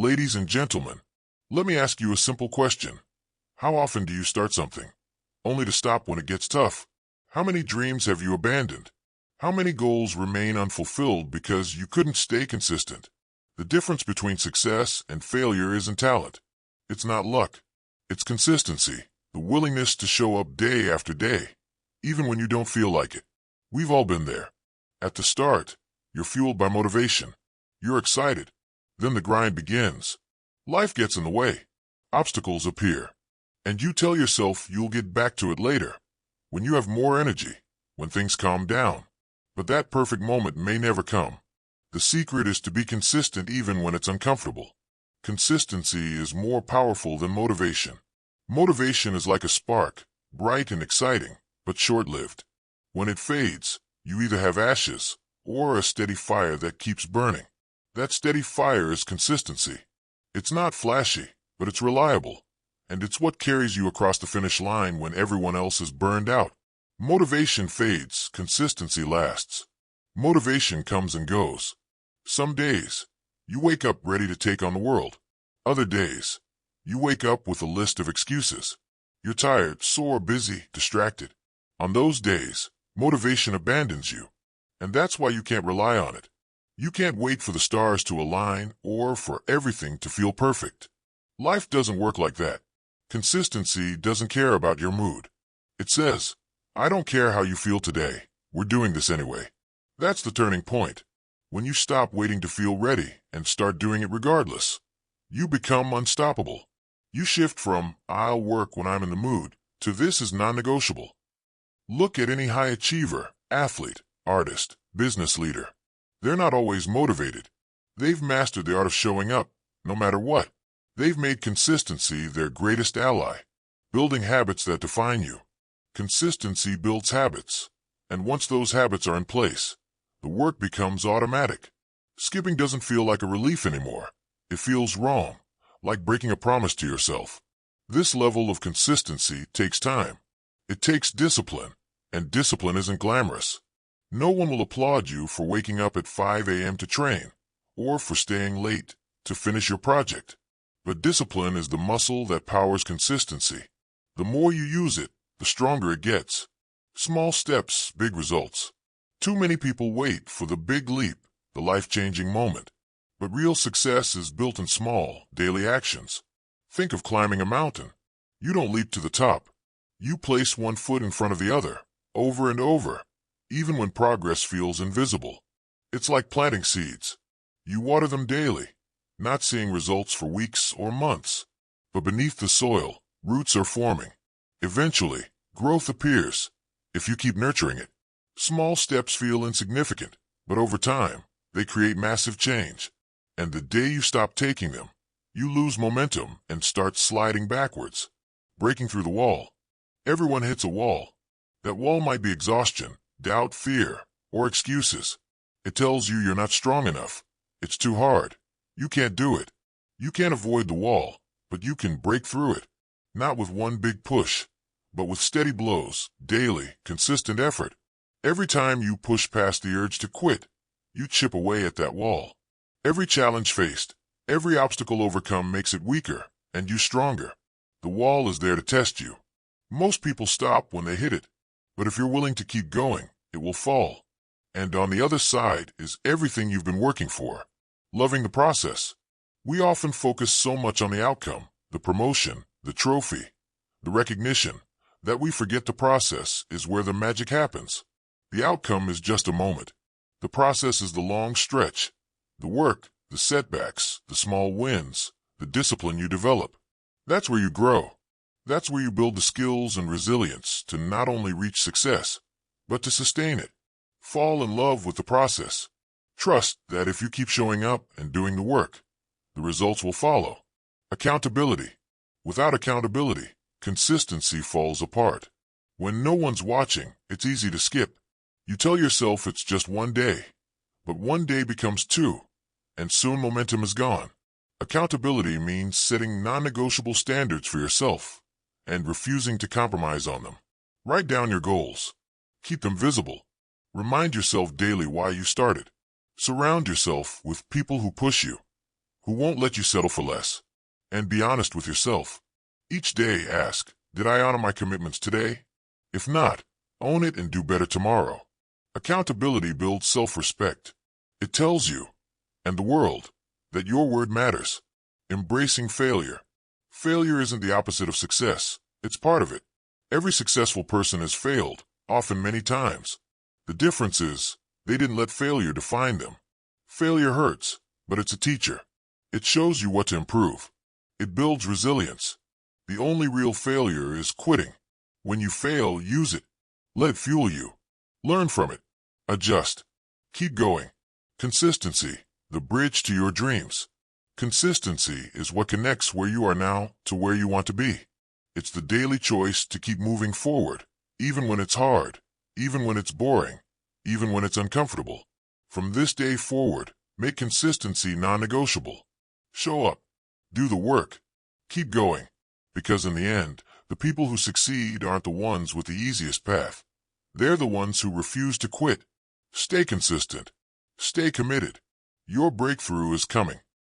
Ladies and gentlemen, let me ask you a simple question. How often do you start something, only to stop when it gets tough? How many dreams have you abandoned? How many goals remain unfulfilled because you couldn't stay consistent? The difference between success and failure isn't talent. It's not luck. It's consistency, the willingness to show up day after day, even when you don't feel like it. We've all been there. At the start, you're fueled by motivation. You're excited. Then the grind begins. Life gets in the way. Obstacles appear. And you tell yourself you'll get back to it later, when you have more energy, when things calm down. But that perfect moment may never come. The secret is to be consistent even when it's uncomfortable. Consistency is more powerful than motivation. Motivation is like a spark, bright and exciting, but short-lived. When it fades, you either have ashes or a steady fire that keeps burning. That steady fire is consistency. It's not flashy, but it's reliable. And it's what carries you across the finish line when everyone else is burned out. Motivation fades, consistency lasts. Motivation comes and goes. Some days, you wake up ready to take on the world. Other days, you wake up with a list of excuses. You're tired, sore, busy, distracted. On those days, motivation abandons you. And that's why you can't rely on it. You can't wait for the stars to align or for everything to feel perfect. Life doesn't work like that. Consistency doesn't care about your mood. It says, I don't care how you feel today, we're doing this anyway. That's the turning point. When you stop waiting to feel ready and start doing it regardless, you become unstoppable. You shift from, I'll work when I'm in the mood, to this is non-negotiable. Look at any high achiever, athlete, artist, business leader. They're not always motivated. They've mastered the art of showing up, no matter what. They've made consistency their greatest ally, building habits that define you. Consistency builds habits, and once those habits are in place, the work becomes automatic. Skipping doesn't feel like a relief anymore. It feels wrong, like breaking a promise to yourself. This level of consistency takes time. It takes discipline, and discipline isn't glamorous. No one will applaud you for waking up at 5 a.m. to train, or for staying late to finish your project. But discipline is the muscle that powers consistency. The more you use it, the stronger it gets. Small steps, big results. Too many people wait for the big leap, the life-changing moment. But real success is built in small, daily actions. Think of climbing a mountain. You don't leap to the top. You place one foot in front of the other, over and over, even when progress feels invisible. It's like planting seeds. You water them daily, not seeing results for weeks or months. But beneath the soil, roots are forming. Eventually, growth appears, if you keep nurturing it. Small steps feel insignificant, but over time, they create massive change. And the day you stop taking them, you lose momentum and start sliding backwards, breaking through the wall. Everyone hits a wall. That wall might be exhaustion, doubt, fear, or excuses. It tells you you're not strong enough. It's too hard. You can't do it. You can't avoid the wall, but you can break through it. Not with one big push, but with steady blows, daily, consistent effort. Every time you push past the urge to quit, you chip away at that wall. Every challenge faced, every obstacle overcome makes it weaker, and you stronger. The wall is there to test you. Most people stop when they hit it, but if you're willing to keep going, it will fall. And on the other side is everything you've been working for. Loving the process. We often focus so much on the outcome, the promotion, the trophy, the recognition, that we forget the process is where the magic happens. The outcome is just a moment. The process is the long stretch. The work, the setbacks, the small wins, the discipline you develop. That's where you grow. That's where you build the skills and resilience to not only reach success, but to sustain it. Fall in love with the process. Trust that if you keep showing up and doing the work, the results will follow. Accountability. Without accountability, consistency falls apart. When no one's watching, it's easy to skip. You tell yourself it's just one day, but one day becomes two, and soon momentum is gone. Accountability means setting non-negotiable standards for yourself and refusing to compromise on them. Write down your goals. Keep them visible. Remind yourself daily why you started. Surround yourself with people who push you, who won't let you settle for less. And be honest with yourself. Each day ask, did I honor my commitments today? If not, own it and do better tomorrow. Accountability builds self-respect. It tells you, and the world, that your word matters. Embracing failure. Failure isn't the opposite of success. It's part of it. Every successful person has failed, often many times. The difference is, they didn't let failure define them. Failure hurts, but it's a teacher. It shows you what to improve. It builds resilience. The only real failure is quitting. When you fail, use it. Let it fuel you. Learn from it. Adjust. Keep going. Consistency, the bridge to your dreams. Consistency is what connects where you are now to where you want to be. It's the daily choice to keep moving forward, even when it's hard, even when it's boring, even when it's uncomfortable. From this day forward, make consistency non-negotiable. Show up. Do the work. Keep going. Because in the end, the people who succeed aren't the ones with the easiest path. They're the ones who refuse to quit. Stay consistent. Stay committed. Your breakthrough is coming.